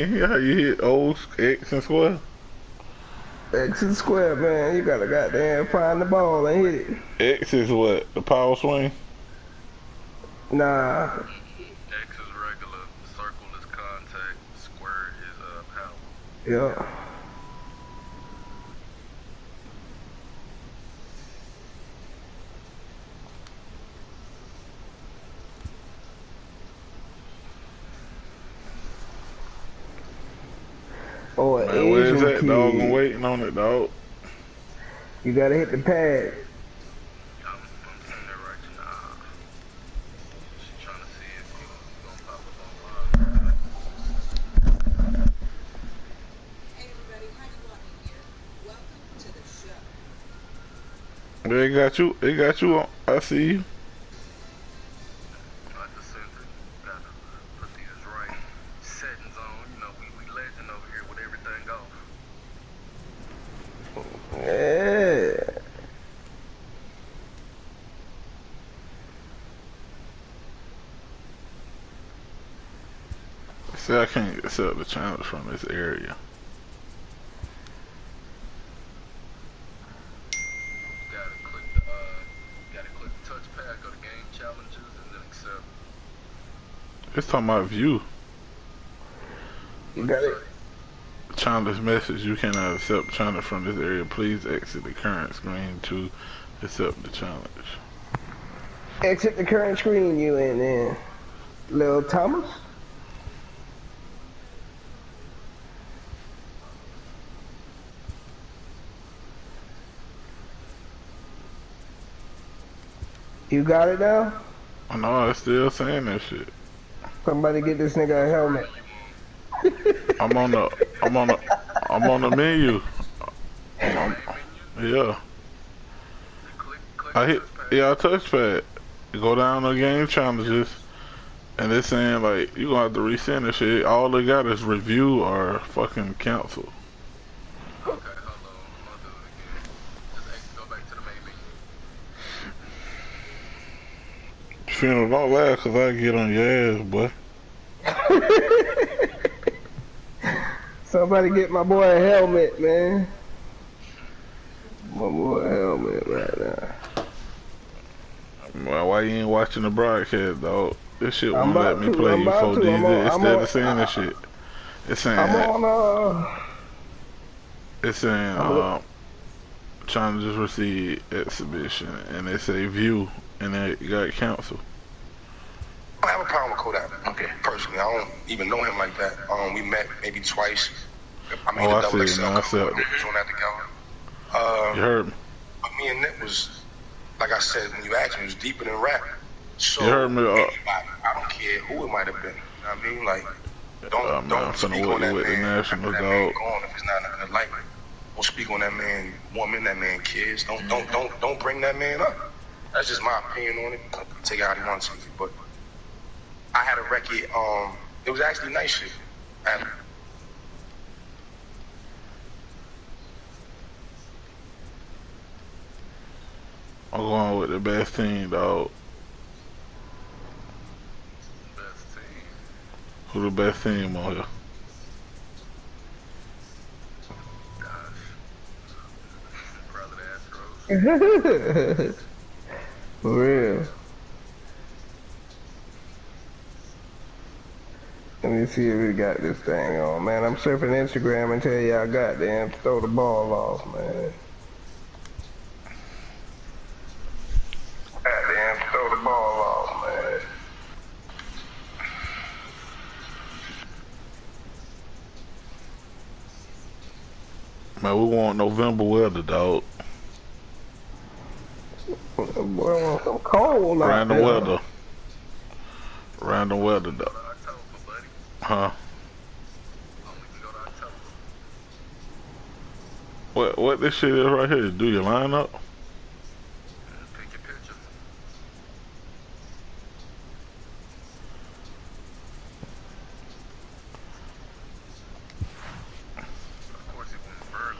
Yeah, you hit old X and square. X and square, man. You gotta goddamn find the ball and hit it. X is what? The power swing? Nah. X is regular, circle is contact, square is power. Yeah. Or an Man, where's Asian that dog? I'm kid. waiting on it, dog. You gotta hit the pad. I'm sending that right now. She's trying to see if you gonna pop up online. Hey everybody, Heidi Walking here. Welcome to the show. They got you. They got you on. I see you. I just sent it. Gotta put these right settings on. You know, we legend over here with everything off. Yeah. See, I can't accept the challenge from this area. Gotta click the touchpad, go to game challenges, and then accept. It's talking about view. You got it. Challenge message. You cannot accept challenge from this area. Please exit the current screen to accept the challenge. Exit the current screen you in there. Lil Thomas? You got it now? I know it's still saying that shit. Somebody get this nigga a helmet. I'm on the. I'm on the menu. Yeah. Click I the hit. touchpad. Yeah, touchpad. You go down to game challenges, and it's saying like you gonna have to resend this shit. All they got is review or fucking cancel. Okay, hold on. I'm gonna do it again. Just exit, go back to the main menu. Funeral, don't laugh, cause I get on your ass, boy. Somebody get my boy a helmet, man. My boy a helmet right now. Well, why you ain't watching the broadcast, dog? This shit I'm won't let about me to. play I'm you about 4 to. DZ. Instead of saying this shit, it's saying I'm on. it's saying I'm challenges receive exhibition, and they say view, and they got cancel. I don't have a problem with Kodak. Okay. Personally, I don't even know him like that. We met maybe twice. I made Oh, a I double see. XL Man, I cover. said We it. was on that together. You heard me. But me and Nick was, like I said, when you asked me, it was deeper than rap. So You heard me. anybody, I don't care who it might have been. You know what I mean? Like, Man, I'm don't finna speak work on you that with the man after national, that dog. man gone if it's not in the light. Don't speak on that man, woman, that man, kids. Don't bring that man up. That's just my opinion on it. Take it how you want to, but I had a record. It was actually nice shit. I'm going with the best team, dog. Best team. Who the best team on here? Gosh. Probably the Astros. For real. Let me see if we got this thing on, man. I'm surfing Instagram and tell y'all goddamn throw the ball off, man. Goddamn throw the ball off, man. Man, we want November weather, dog. Boy, I want some cold out Random there. weather. Random weather, dog. October, buddy. Huh? Oh, we can go to October. What this shit is right here? Do your line up? Pick your picture. Of course, it wouldn't burn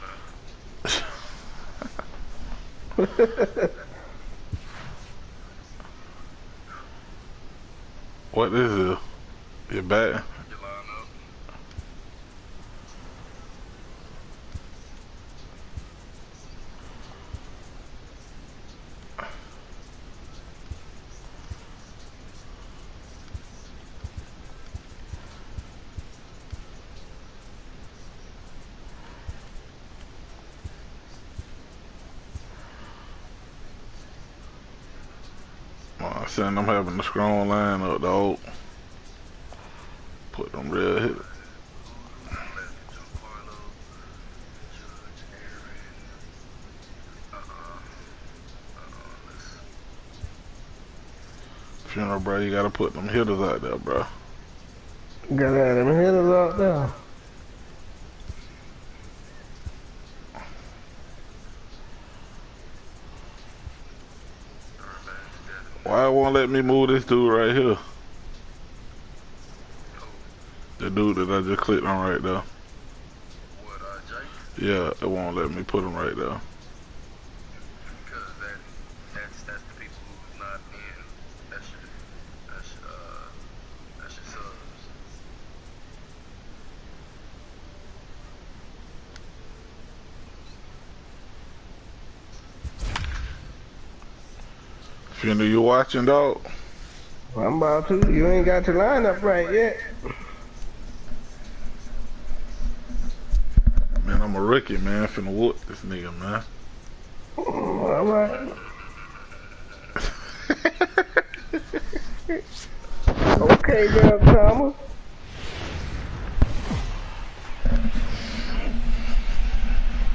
now. What is it? Your bat? Your line up. saying I'm having a strong line up the old. Put them real hitters. Funeral, bro, you gotta put them hitters out there, bro. Gotta have them hitters out there. Why it won't let me move this dude right here? The dude that I just clicked on right there. What, Jake? Yeah, it won't let me put him right there. Because that's the people who's not in. That's your subs. Funeral, you watching, dog? I'm about to. You ain't got your lineup right yet. Man, I'm a rookie, man. Finna whoop this nigga, man. All right. Okay, girl, Thomas.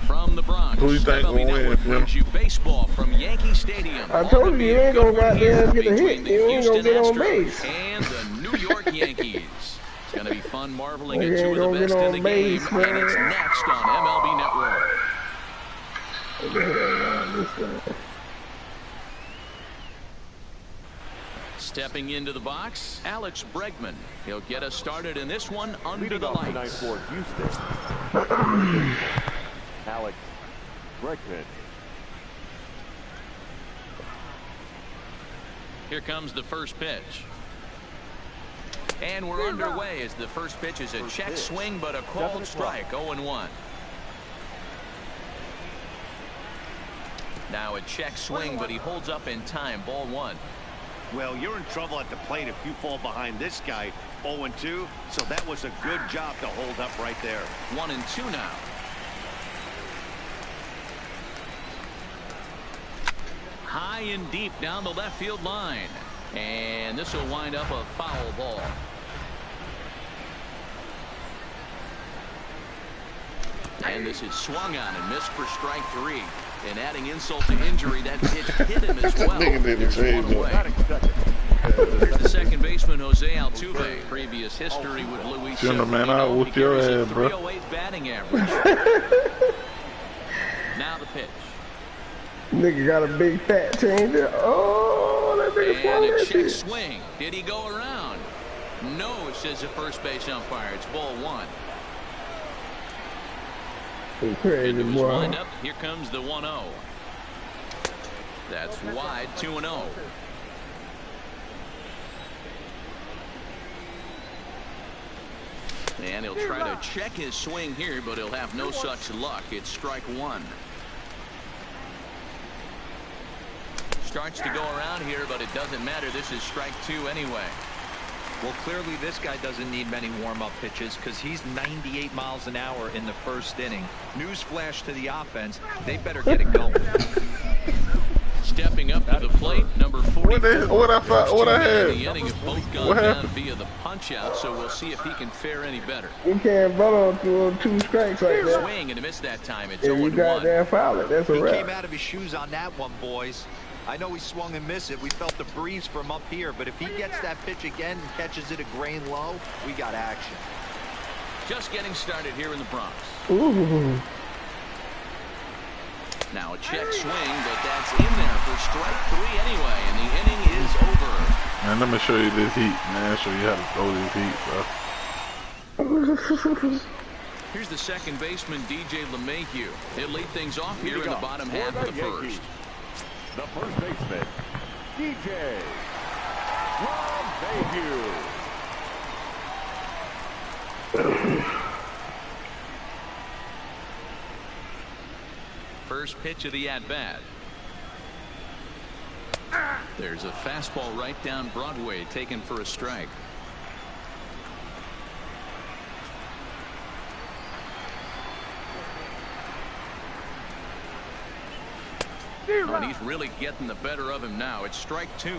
From the Bronx, Who you think MLB will Network win, brings you baseball from Yankee Stadium. I told you, you ain't gonna goddamn get a hit. Between the You ain't gonna Houston get on Astros base. and the New York Yankees. It's gonna be fun marveling You at two ain't of the gonna best get in on the base, game, and it's man. next on MLB Network. Stepping into the box, Alex Bregman. He'll get us started in this one under the lights. For Houston, Alex Bregman. Here comes the first pitch. And we're underway as the first pitch is a check swing, but a called strike, 0-1. Now a check swing, but he holds up in time, ball 1. Well, you're in trouble at the plate if you fall behind this guy, 0-2, so that was a good job to hold up right there. 1-2 now. High and deep down the left field line. And this will wind up a foul ball. And this is swung on and missed for strike 3. And adding insult to injury, that pitch hit him as well. Here's one away. Here's the second baseman, Jose Altuve. Previous history with Luis Man, I'll whoop your ass, bro. 308 batting average. Now the pitch. Nigga got a big fat changer. Oh, that nigga swung And a that check shit. swing. Did he go around? No, says the first base umpire. It's ball 1. You crazy, Into his boy. windup. Here comes the 1-0. That's wide, 2-0. And he'll try to check his swing here, but he'll have no such luck. It's strike 1. Starts to go around here, but it doesn't matter. This is strike 2 anyway. Well, clearly this guy doesn't need many warm-up pitches because he's 98 miles an hour in the first inning. Newsflash to the offense, they better get it going. Stepping up to the plate, number 44. What I had? The inning have both gone down via the punch-out, so we'll see if he can fare any better. You can't butt on two strikes like that. Swing and a miss that time. It's If you 0-1. goddamn foul it, that's a He wrap. came out of his shoes on that one, boys. I know he swung and missed it. We felt the breeze from up here, but if he gets that pitch again and catches it a grain low, we got action. Just getting started here in the Bronx. Ooh. Now a check swing, but that's in there for strike 3 anyway, and the inning is over. Man, let me show you this heat, man. Show you how to throw this heat, bro. Here's the second baseman, DJ LeMahieu. He'll lead things off here in the bottom half of the first. The first baseman, DJ LeMahieu. First pitch of the at-bat. There's a fastball right down Broadway, taken for a strike. Oh, and he's really getting the better of him now. It's strike 2.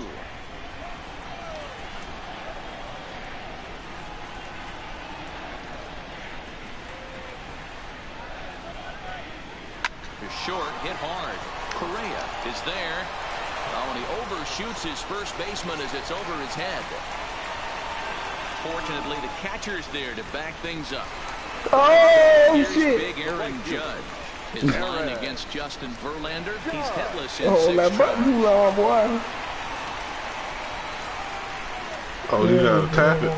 to short, hit hard. Correa is there. Oh, and he overshoots his first baseman as it's over his head. Fortunately, the catcher's there to back things up. Oh, Here's shit. big Aaron Judge. His line against Justin Verlander. He's headless in Oh, 6 that button too long, boy. Oh, you gotta tap it.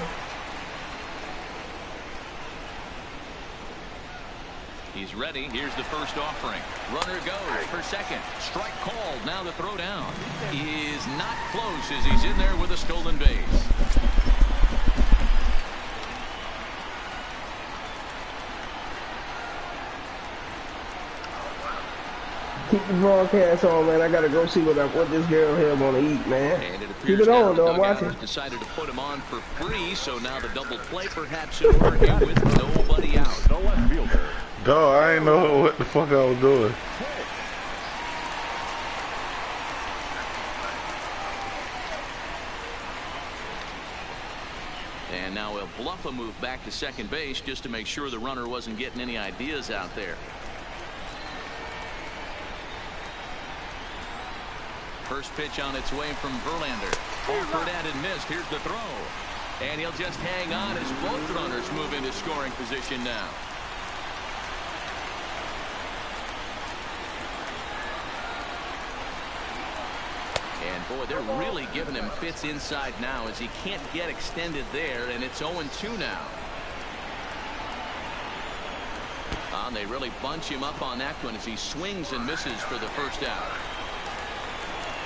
He's ready. Here's the first offering. Runner goes for second. Strike called. Now the throw down is not close as he's in there with a stolen base. Keep the broadcast on, man. I gotta go see what this girl here gonna eat, man. And it Keep appears it now on, the though. I'm watching. dugout decided to put him on for free, so now the double play perhaps in order here with nobody out. The left fielder. Dog, I ain't know what the fuck I was doing. And now he'll bluff a move back to second base just to make sure the runner wasn't getting any ideas out there. First pitch on its way from Verlander. Offered at and missed. Here's the throw. And he'll just hang on as both runners move into scoring position now. And boy, they're really giving him fits inside now as he can't get extended there, and it's 0-2 now. And they really bunch him up on that one as he swings and misses for the first out.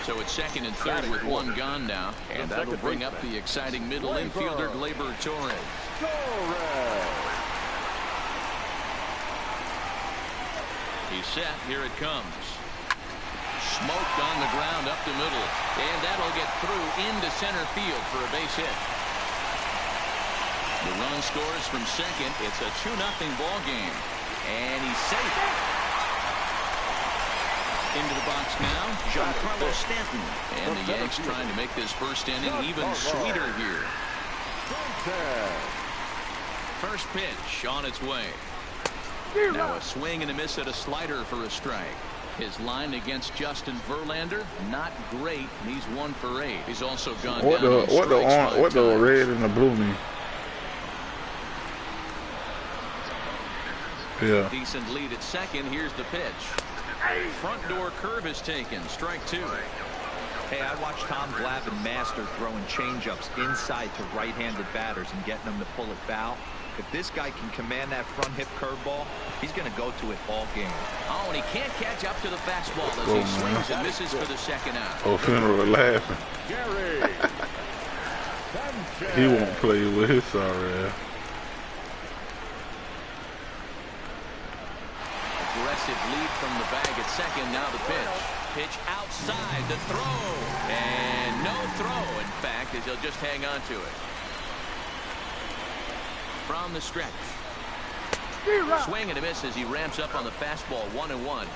So it's second and third with one gone now, and that'll bring up the exciting middle infielder, Gleyber Torres. He's set. Here it comes. Smoked on the ground up the middle, and that'll get through into center field for a base hit. The run scores from second. It's a 2-0 ball game, and he's safe. Into the box now, Giancarlo Stanton. And the Yanks trying to make this first inning even sweeter here. First pitch on its way. Now a swing and a miss at a slider for a strike. His line against Justin Verlander, not great. He's 1 for 8. He's also gone What down the red and the blue mean? Yeah. Decent lead at second. Here's the pitch. Front door curve is taken. Strike 2. Hey, I watched Tom Glavine master throwing changeups inside to right-handed batters and getting them to pull it foul. If this guy can command that front hip curveball, he's going to go to it all game. Oh, and he can't catch up to the fastball as he swings and misses for the second out. Oh, Finner laughing. He won't play with his sorry ass. Aggressive lead from the bag at second. Now the pitch. Pitch outside the throw. And no throw, in fact, as he'll just hang on to it. From the stretch. Swing and a miss as he ramps up on the fastball. 1-1.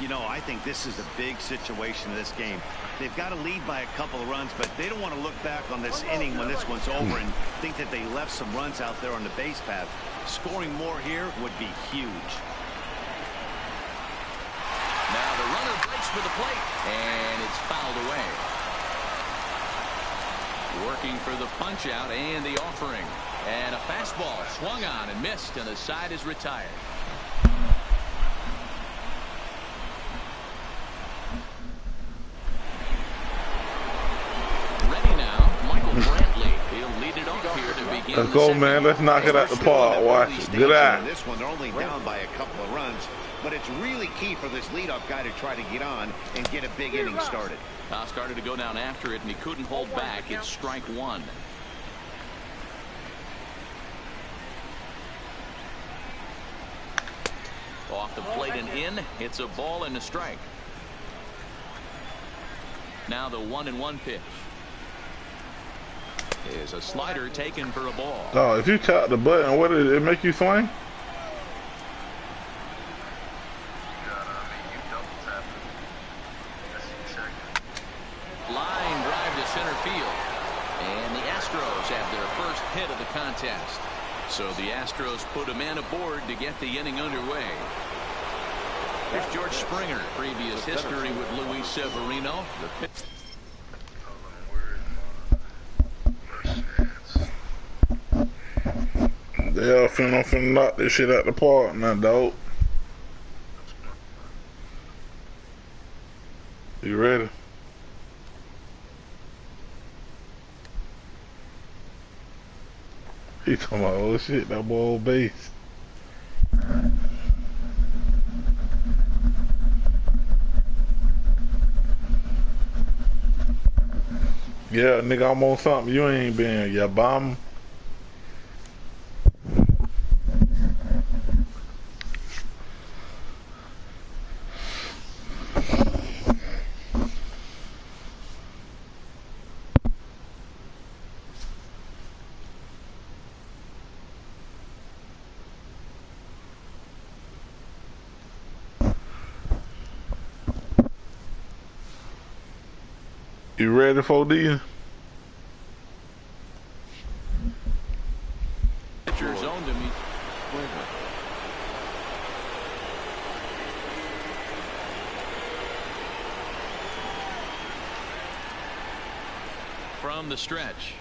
You know, I think this is a big situation in this game. They've got to lead by a couple of runs, but they don't want to look back on this inning when this one's over and think that they left some runs out there on the base path. Scoring more here would be huge. Now the runner breaks for the plate, and it's fouled away. Working for the punch out and the offering. And a fastball swung on and missed, and the side is retired. Ready now, Michael Brantley. He'll lead it off here to begin. Let's go, man. Let's knock it out the park. Watch it. Good eye. This one, they're only down by a couple of runs, but it's really key for this leadoff guy to try to get on and get a big inning started. Started to go down after it, and he couldn't hold back. It's strike 1. Off the plate and in. It's a ball and a strike. Now the 1-1 pitch. Is a slider taken for a ball. Oh, if you tap the button, what did it make you swing? Line drive to center field. And the Astros have their first hit of the contest. So the Astros put a man aboard to get the inning underway. Here's George Springer. Previous history with Luis Severino. They're finna knock this shit out the park now, dog. You ready? He talking about, oh shit, that boy old base. Yeah, nigga, I'm on something you ain't been. Ya bomb. You ready for D? Pitcher's own to me. From the stretch.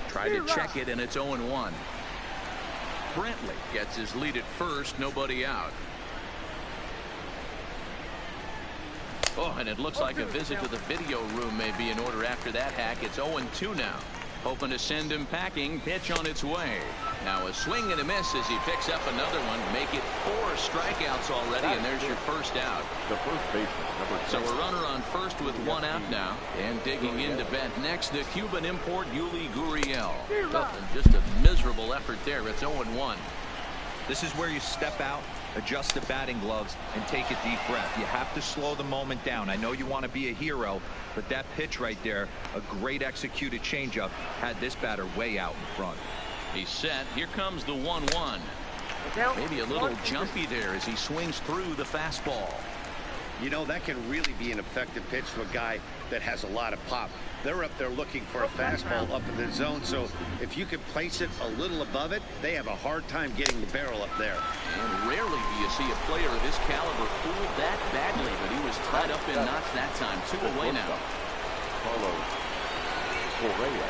Tried to check it, and it's 0-1. Brentley gets his lead at first, nobody out. Oh, and it looks like a visit to the video room may be in order after that hack. It's 0-2 now. Hoping to send him packing. Pitch on its way. Now a swing and a miss as he picks up another one. Make it 4 strikeouts already, and there's your first out. The first baseman, number 10. So a runner on first with 1 out now. And digging in to bat next, the Cuban import, Yuli Gurriel. Nothing, just a miserable effort there. It's 0-1. This is where you step out, adjust the batting gloves, and take a deep breath. You have to slow the moment down. I know you want to be a hero, but that pitch right there, a great executed changeup, had this batter way out in front. He's set. Here comes the 1-1. Maybe a little jumpy there as he swings through the fastball. You know, that can really be an effective pitch to a guy that has a lot of pop. They're up there looking for a fastball up in the zone, so if you can place it a little above it, they have a hard time getting the barrel up there. And rarely do you see a player of this caliber fooled that badly, but he was tied up in knots that time. 2 away now. Carlos Correa.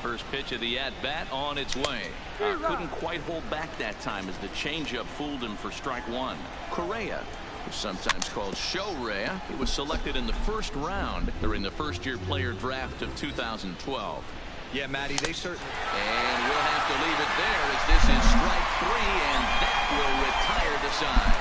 First pitch of the at-bat on its way. Couldn't quite hold back that time as the changeup fooled him for strike 1. Correa, who's sometimes called Show Rea, he was selected in the first round during the first-year player draft of 2012. Yeah, Matty, they certainly... And we'll have to leave it there as this is strike 3, and that will retire the side.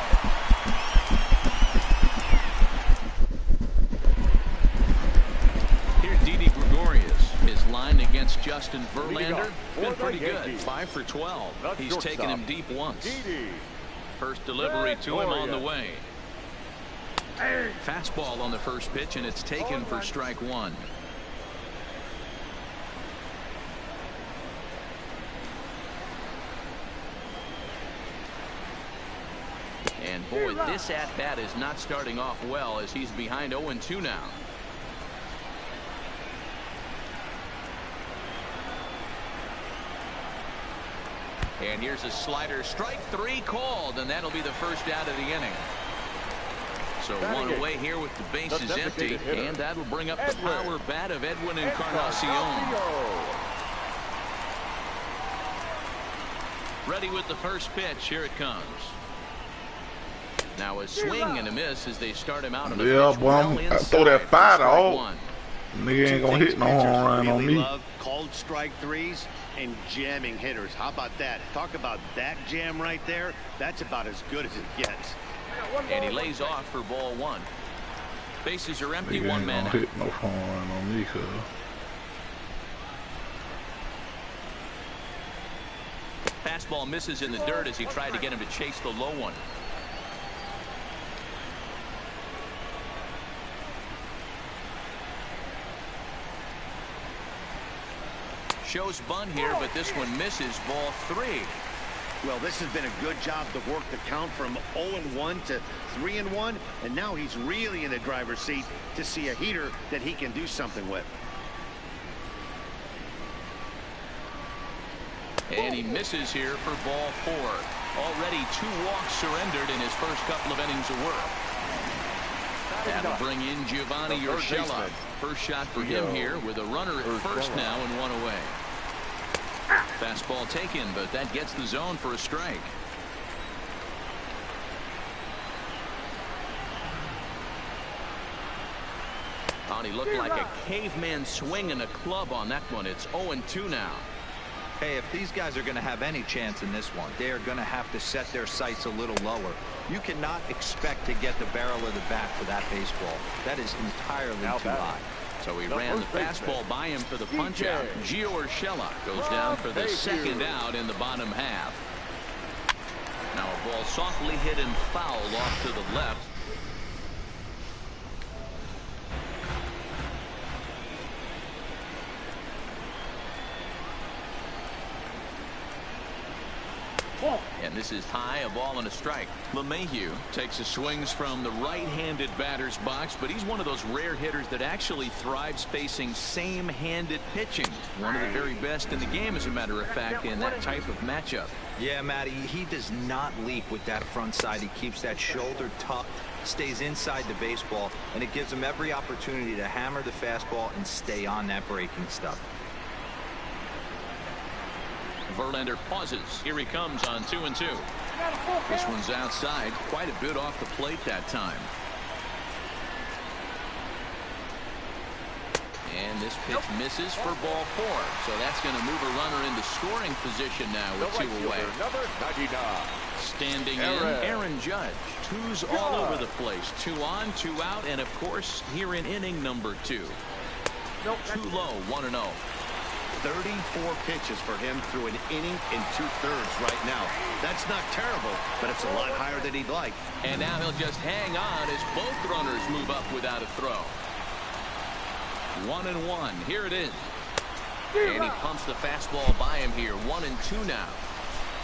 Here's Didi Gregorius. His line against Justin Verlander been pretty good. 5 for 12. He's taken him deep once. First delivery to him on the way. Fastball on the first pitch, and it's taken for strike 1. And boy, this at-bat is not starting off well as he's behind 0-2 now. And here's a slider. Strike 3 called, and that'll be the first out of the inning. So 1 away here with the bases empty, and that'll bring up the power bat of Edwin Encarnacion. Ready with the first pitch. Here it comes. Now a swing and a miss as they start him out on the pitch. Boy, I throw that fire out. Nigga ain't gonna hit no home run on me. Called strike 3s and jamming hitters. How about that? Talk about that jam right there. That's about as good as it gets. And he lays off for ball 1. Bases are empty. Nigga 1 man. ain't gonna hit no home run on me, cuz. Fastball misses in the dirt as he tried to get him to chase the low one. Shows bunt here, but this one misses. Ball 3. Well, this has been a good job to work the count from 0-1 to 3-1, and now he's really in the driver's seat to see a heater that he can do something with. And he misses here for ball 4. Already 2 walks surrendered in his first couple of innings of work. That'll bring in Giovanni Urshela. First shot for him here with a runner at first now and 1 away. Fastball taken, but that gets the zone for a strike. Oh, he looked like a caveman swinging a club on that one. It's 0-2 now. Hey, if these guys are going to have any chance in this one, they are going to have to set their sights a little lower. You cannot expect to get the barrel of the bat for that baseball. That is entirely too high. So he ran the fastball by him for the punch-out. Gio Urshela goes down for the second out in the bottom half. Now a ball softly hit and foul off to the left. And this is high, a ball and a strike. LeMahieu takes his swings from the right-handed batter's box, but he's one of those rare hitters that actually thrives facing same-handed pitching. One of the very best in the game, as a matter of fact, in that type of matchup. Yeah, Matty, he does not leap with that front side. He keeps that shoulder tucked, stays inside the baseball, and it gives him every opportunity to hammer the fastball and stay on that breaking stuff. Verlander pauses. Here he comes on 2-2. This one's outside, quite a bit off the plate that time. And this pitch misses for ball 4. So that's going to move a runner into scoring position now with 2 away. Standing in, Aaron Judge. 2s all over the place. 2 on, 2 out, and of course here in inning number 2. Too low, 1-0. 34 pitches for him through an inning and 2/3 right now. That's not terrible, but it's a lot higher than he'd like. And now he'll just hang on as both runners move up without a throw. 1-1. Here it is. And he pumps the fastball by him here. 1-2 now.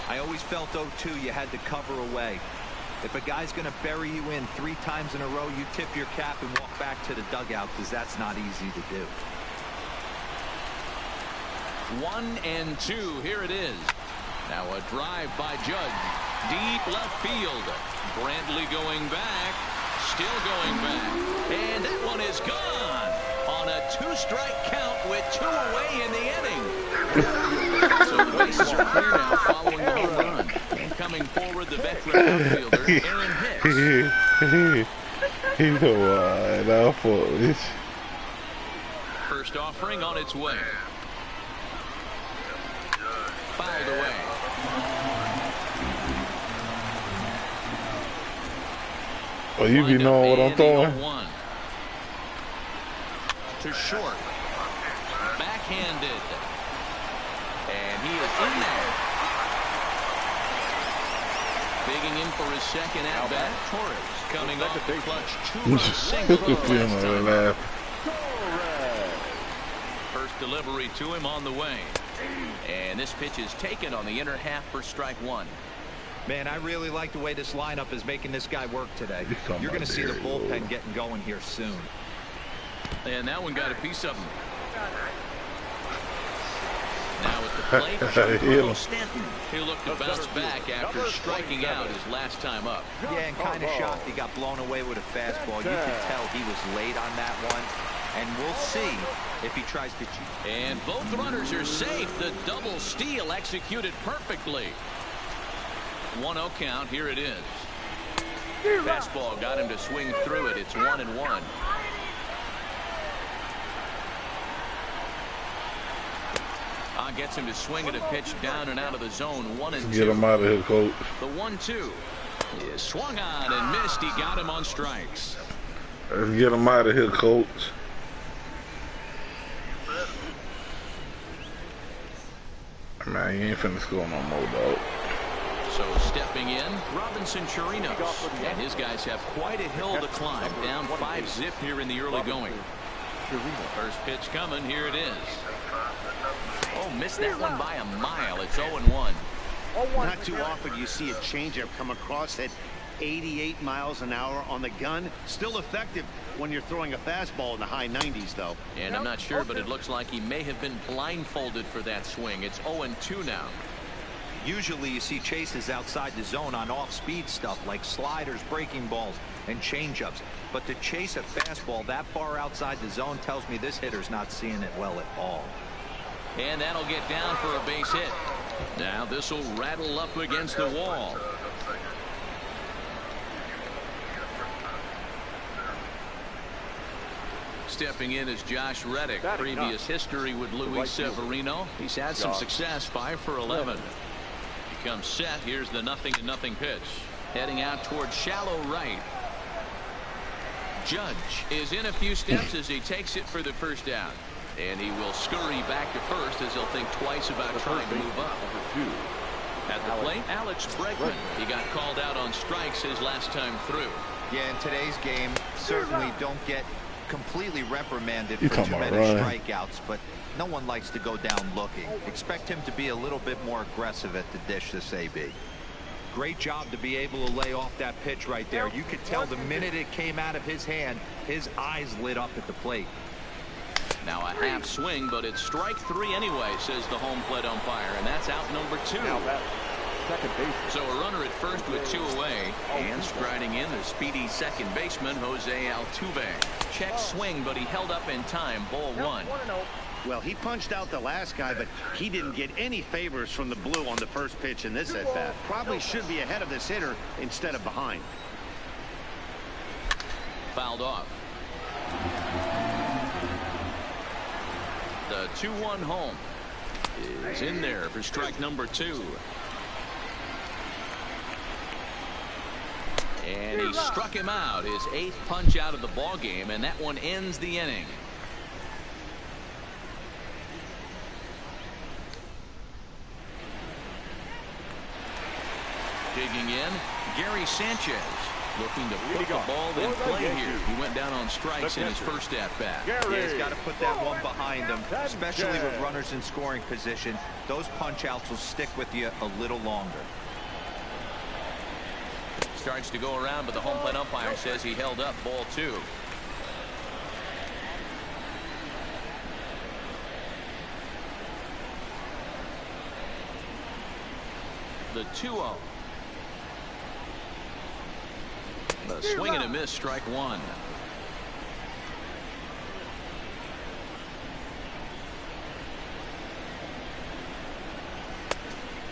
I always felt 0-2 you had to cover away. If a guy's going to bury you in 3 times in a row, you tip your cap and walk back to the dugout, because that's not easy to do. 1-2. Here it is. Now a drive by Judge. Deep left field. Brantley going back. Still going back. And that one is gone on a 2-strike count with 2 away in the inning. So the bases are clear now following the home run. And coming forward, the veteran outfielder, Aaron Hicks. You know why? Now for this. First offering on its way. Fouled away. Oh, you be knowing what I'm throwing. To short. Backhanded. And he is in there. Bigging in for his second at-bat. Torres coming off the clutch 2-run single. First delivery to him on the way. And this pitch is taken on the inner half for strike 1. Man, I really like the way this lineup is making this guy work today. You're going to see the bullpen getting going here soon. And that one got a piece of him. Now at the plate, Stanton. He'll look to bounce back after striking out his last time up. Yeah, and kind of shocked he got blown away with a fastball. You could tell he was late on that one. And we'll see if he tries to cheat. And both runners are safe. The double steal executed perfectly. 1-0 count. Here it is. Fastball got him to swing through it. It's 1-1. Gets him to swing at a pitch down and out of the zone. 1-2. Get him out of here, coach. The 1-2 is swung on and missed. He got him on strikes. Let's get him out of here, coach. Man, you ain't finna score no more, dog. So stepping in, Robinson Chirinos. And his guys have quite a hill to climb. Down 5-zip here in the early going. First pitch coming. Here it is. Oh, missed that one by a mile. It's 0-1. Not too often you see a changeup come across at 88 miles an hour on the gun. Still effective when you're throwing a fastball in the high 90s, though. And I'm not sure, but it looks like he may have been blindfolded for that swing. It's 0-2 now. Usually you see chases outside the zone on off-speed stuff like sliders, breaking balls, and changeups. But to chase a fastball that far outside the zone tells me this hitter's not seeing it well at all. And that'll get down for a base hit. Now this will rattle up against the wall. Stepping in is Josh Reddick. Previous history with Luis Severino. He's had some success, 5 for 11. He comes set. Here's the 0-0 pitch. Heading out towards shallow right. Judge is in a few steps as he takes it for the first out. And he will scurry back to first as he'll think twice about trying to move up. At the plate, Alex Bregman. He got called out on strikes his last time through. Yeah, in today's game, certainly don't get completely reprimanded for too many strikeouts, but no one likes to go down looking. Expect him to be a little bit more aggressive at the dish this AB. Great job to be able to lay off that pitch right there. You could tell the minute it came out of his hand, his eyes lit up at the plate. Now a half swing, but it's strike 3 anyway, says the home plate umpire, and that's out number 2. So a runner at first with 2 away, and striding in the speedy second baseman Jose Altuve. Check swing, but he held up in time. Ball 1. Well, he punched out the last guy, but he didn't get any favors from the blue on the first pitch in this at bat. Probably should be ahead of this hitter instead of behind. Fouled off. The 2-1 home is in there for strike number 2. And he struck him out, his 8th punch out of the ball game, and that one ends the inning. Digging in, Gary Sanchez, looking to put the ball in play here. He went down on strikes in his first at-bat. Yeah, he's got to put that one behind him, especially with runners in scoring position. Those punch-outs will stick with you a little longer. Starts to go around, but the home plate umpire says he held up. Ball 2. The 2-0. The swing and a miss, strike 1.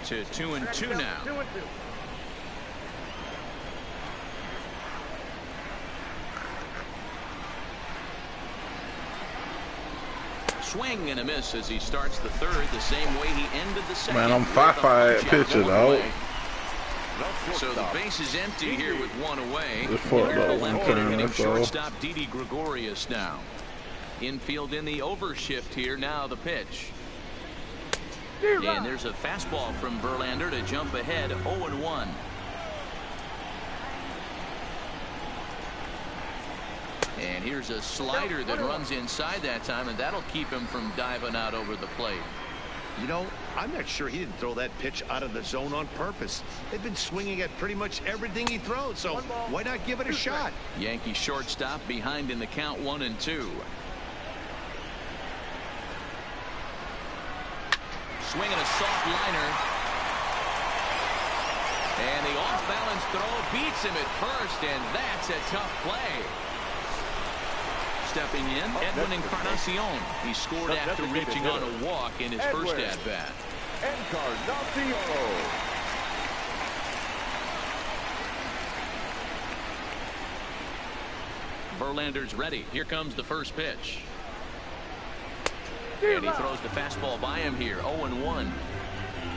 To 2-2 now. Swing and a miss as he starts the 3rd, the same way he ended the 2nd. Man, I'm 5-5 pitcher though. So the base is empty here with 1 away. The shortstop Didi Gregorius now. Infield in the overshift here. Now the pitch. And there's a fastball from Verlander to jump ahead 0-1. And here's a slider that runs inside that time, and that'll keep him from diving out over the plate. You know, I'm not sure he didn't throw that pitch out of the zone on purpose. They've been swinging at pretty much everything he throws, so why not give it a shot? Yankee shortstop behind in the count 1-2. Swinging a soft liner. And the off-balance throw beats him at first, and that's a tough play. Stepping in, Edwin Encarnacion. He scored after reaching on a walk in his first at-bat. Encarnacion. Verlander's ready. Here comes the first pitch. And he throws the fastball by him here. 0-1.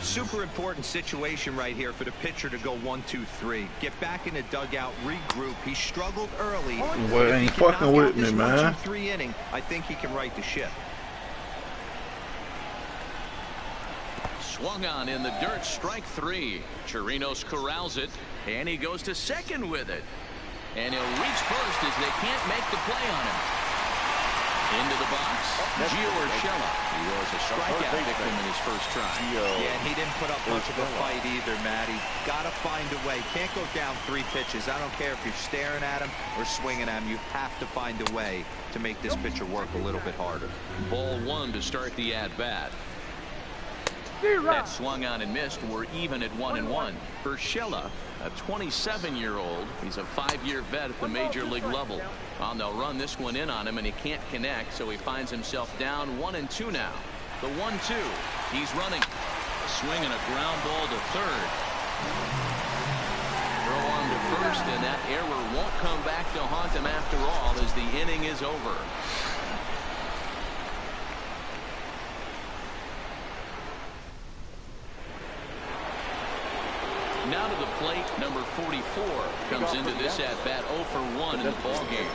Super important situation right here for the pitcher to go 1-2-3. Get back in the dugout, regroup. He struggled early. Well, ain't fucking with me, man. 1-2-3 inning, I think he can right the ship. Swung on in the dirt, strike 3. Chirinos corrals it, and he goes to second with it. And he'll reach first as they can't make the play on him. Into the box, Gio Urshela. He was a strikeout victim in his first try. Yeah, and he didn't put up much of a fight either, Matty. Got to find a way. Can't go down 3 pitches. I don't care if you're staring at him or swinging at him. You have to find a way to make this pitcher work a little bit harder. Ball 1 to start the at-bat. That swung on and missed. We're even at 1-1. Urshela, a 27-year-old. He's a 5-year vet at the major league level. Well, they'll run this one in on him, and he can't connect, so he finds himself down 1-2 now. The 1-2. He's running. A swing and a ground ball to third. Throw on to first, and that error won't come back to haunt him after all as the inning is over. Now to the plate, number 44 comes into this at-bat 0 for 1 in the ballgame.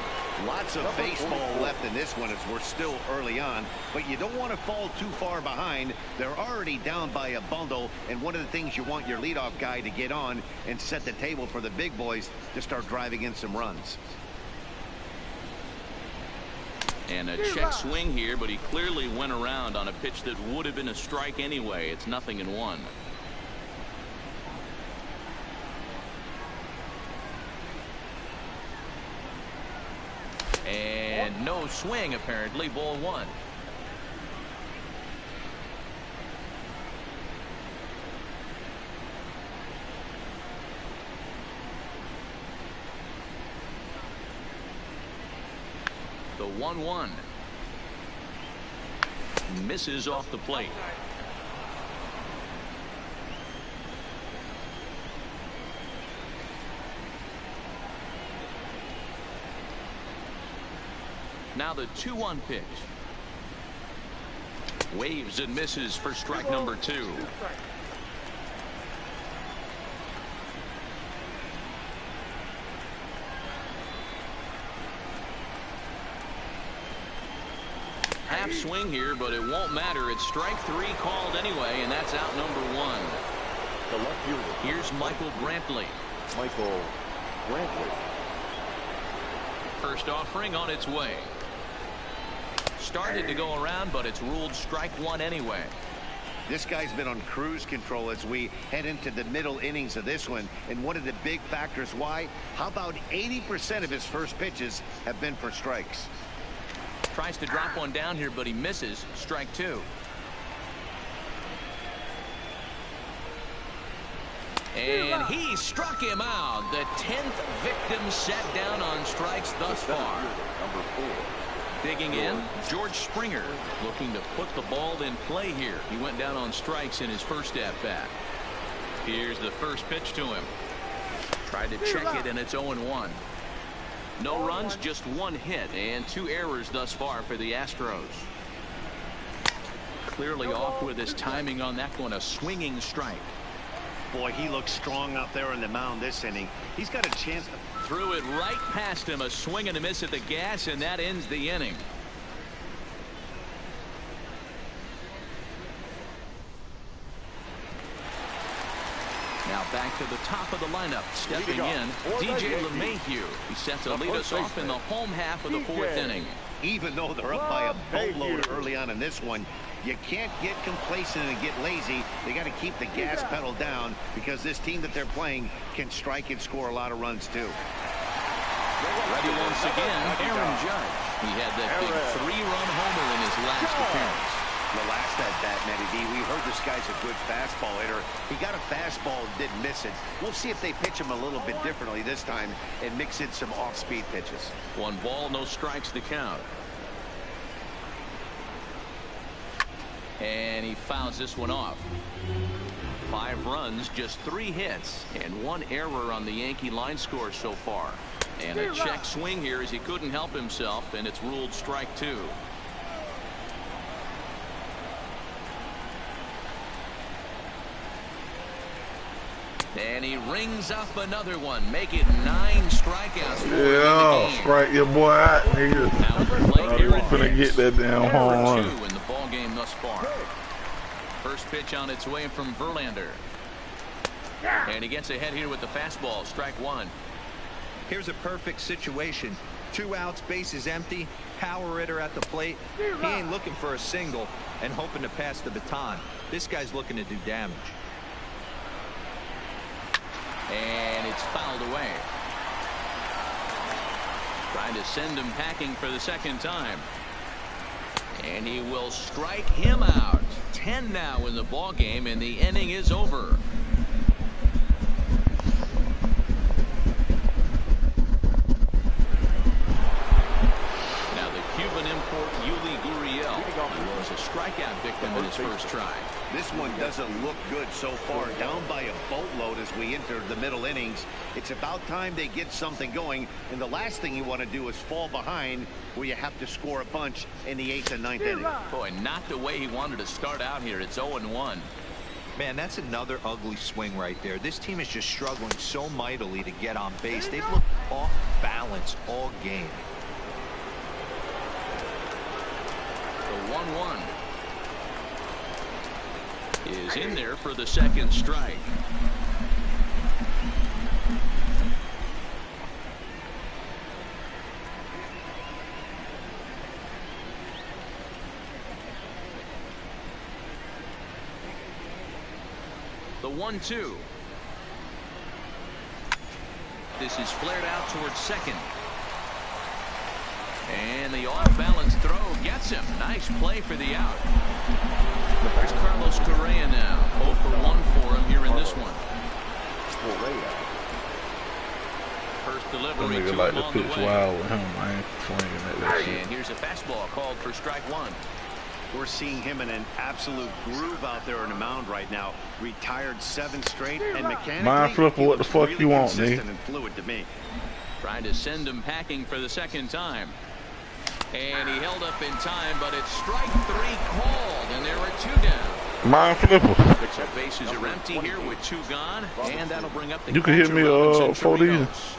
Lots of baseball left in this one as we're still early on, but you don't want to fall too far behind. They're already down by a bundle, and one of the things you want your leadoff guy to get on and set the table for the big boys to start driving in some runs. And a check swing here, but he clearly went around on a pitch that would have been a strike anyway. It's 0-1. And no swing, apparently. Ball 1. The 1-1. Misses off the plate. Now the 2-1 pitch. Waves and misses for strike number 2. Half swing here, but it won't matter. It's strike 3 called anyway, and that's out number 1. The left fielder. Here's Michael Brantley. Michael Brantley. First offering on its way. Started to go around, but it's ruled strike 1 anyway. This guy's been on cruise control as we head into the middle innings of this one, and one of the big factors why, how about 80% of his first pitches have been for strikes. Tries to drop one down here, but he misses. Strike 2. And he struck him out. The 10th victim set down on strikes thus far. Number 4. Digging in, George Springer looking to put the ball in play here. He went down on strikes in his first at-bat. Here's the first pitch to him. Tried to check it, and it's 0-1. No runs, just 1 hit, and 2 errors thus far for the Astros. Clearly off with his timing on that one, a swinging strike. Boy, he looks strong out there on the mound this inning. He's got a chance. Threw it right past him, a swing and a miss at the gas, and that ends the inning. Now back to the top of the lineup. Stepping in, DJ LeMahieu. He set to lead us off in the home half of the 4th inning. Even though they're up by a boatload early on in this one, you can't get complacent and get lazy. They got to keep the gas pedal down because this team that they're playing can strike and score a lot of runs too. Ready once again, Aaron Judge. He had that big 3-run homer in his last appearance. The last at-bat, Matty D, we heard this guy's a good fastball hitter. He got a fastball and didn't miss it. We'll see if they pitch him a little bit differently this time and mix in some off-speed pitches. 1 ball, no strikes to count. And he fouls this one off. 5 runs, just 3 hits, and 1 error on the Yankee line score so far. And a check swing here as he couldn't help himself, and it's ruled strike 2. And he rings up another one, make it 9 strikeouts. Yeah, strike your boy out, nigga. I'm gonna get that damn home run. 2 in the ball game thus far. First pitch on its way from Verlander. And he gets ahead here with the fastball, strike 1. Here's a perfect situation. 2 outs, bases empty, power hitter at the plate. He ain't looking for a single and hoping to pass the baton. This guy's looking to do damage. And it's fouled away. Trying to send him packing for the second time. And he will strike him out. 10 now in the ball game, and the inning is over. Now the Cuban import Yuli Gurriel was a strikeout victim in his first try. This one doesn't look good so far. Down by a boatload as we enter the middle innings. It's about time they get something going, and the last thing you want to do is fall behind where you have to score a bunch in the 8th and 9th inning. Boy, not the way he wanted to start out here. It's 0-1. Man, that's another ugly swing right there. This team is just struggling so mightily to get on base. They've looked off balance all game. The 1-1 is in there for the second strike. The 1-2. This is flared out towards second. And the off-balance throw gets him. Nice play for the out. There's Carlos Correa now. 0 for 1 for him here in this one. First delivery to like him to on the pitch way. wild with him. I ain't swinging at that shit. And here's a fastball called for strike 1. We're seeing him in an absolute groove out there on the mound right now. Retired 7 straight, and mechanically, Mind flipper, what the fuck really you want, consistent nigga? and fluid to me. Trying to send him packing for the second time. And he held up in time, but it's strike 3 called, and there are 2 down. Mind flipper. The bases are empty here with 2 gone, and that'll bring up the You can hit me for these.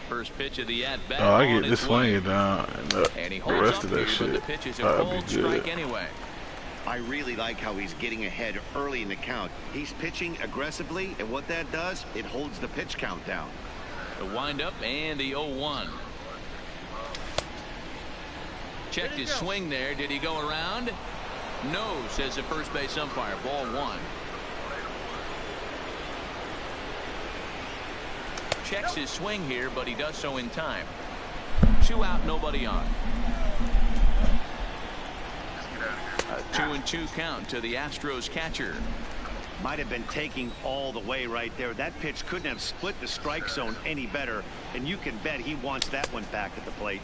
First pitch of the at-bat. Oh, I get this swinging down And he the holds rest up of that here, but the shit. pitch is a That'd cold be good. strike anyway. I really like how he's getting ahead early in the count. He's pitching aggressively, and what that does, it holds the pitch count down. The windup and the 0-1. Checked his swing there. Did he go around? No, says the first base umpire. Ball 1. Checks his swing here, but he does so in time. 2 out, nobody on. A 2-2 count to the Astros catcher. Might have been taking all the way right there. That pitch couldn't have split the strike zone any better, and you can bet he wants that one back at the plate.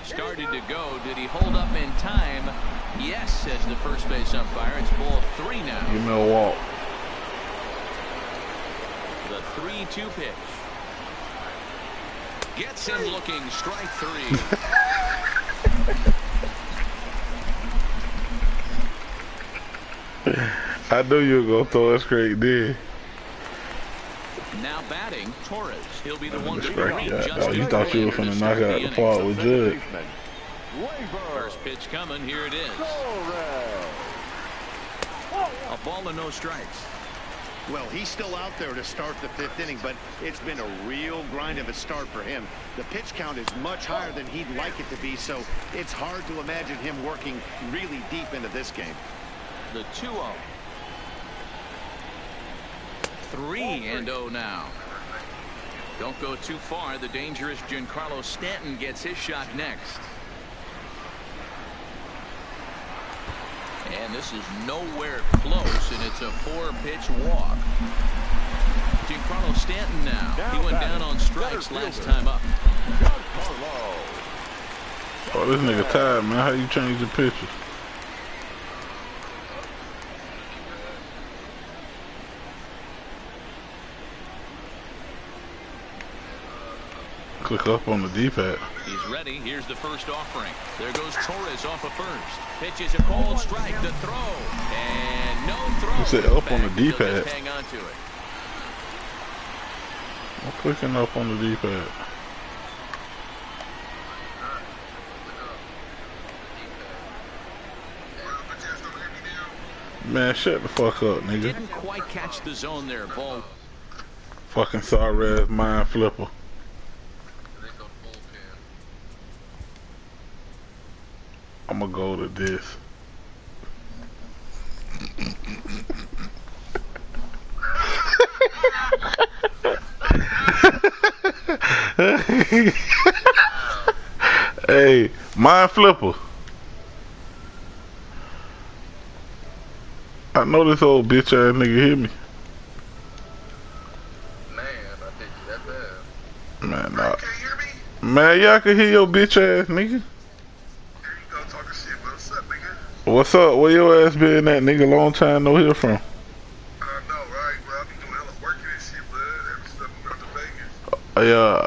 Started to go. Did he hold up in time? Yes, says the first base umpire. It's ball 3 now. Give me a walk. The 3-2 pitch. Gets him looking. Strike 3. I knew you were going to throw a straight there. Now batting, Torres. He'll be the one to Strike greet you out. Justin Oh, you thought you were Verlander to finna start knock out the the inning. part with Judge. First pitch coming. Here it is. A ball and no strikes. Well, he's still out there to start the 5th inning, but it's been a real grind of a start for him. The pitch count is much higher than he'd like it to be, so it's hard to imagine him working really deep into this game. The 2-0. 3-0 now. Don't go too far. The dangerous Giancarlo Stanton gets his shot next. And this is nowhere close, and it's a 4-pitch walk. Giancarlo Stanton now. He went down on strikes last time up. Oh, this nigga tired, man. How you change the picture? Click up on the D-pad. He's ready. Here's the first offering. There goes Torres off of first. Pitches a cold strike. The throw. And no throw. You said up on the D-pad. Hang on to it. I'm clicking up on the D-pad. Man, shut the fuck up, nigga. Didn't quite catch the zone there, Ball. Fucking sorry ass mind flipper. I'ma go to this. Hey, mind flipper. I know this old bitch ass nigga hit me. Man, I think you that bad. Man, nah. Man, yeah, I can hear your bitch ass nigga. Here you go talking shit, but what's up, nigga? What's up? Where your ass been at, nigga? Long time no hear from. I know, right? Well, I be doing hella work in this shit, bud. Ever since I moved out to Vegas. Yeah,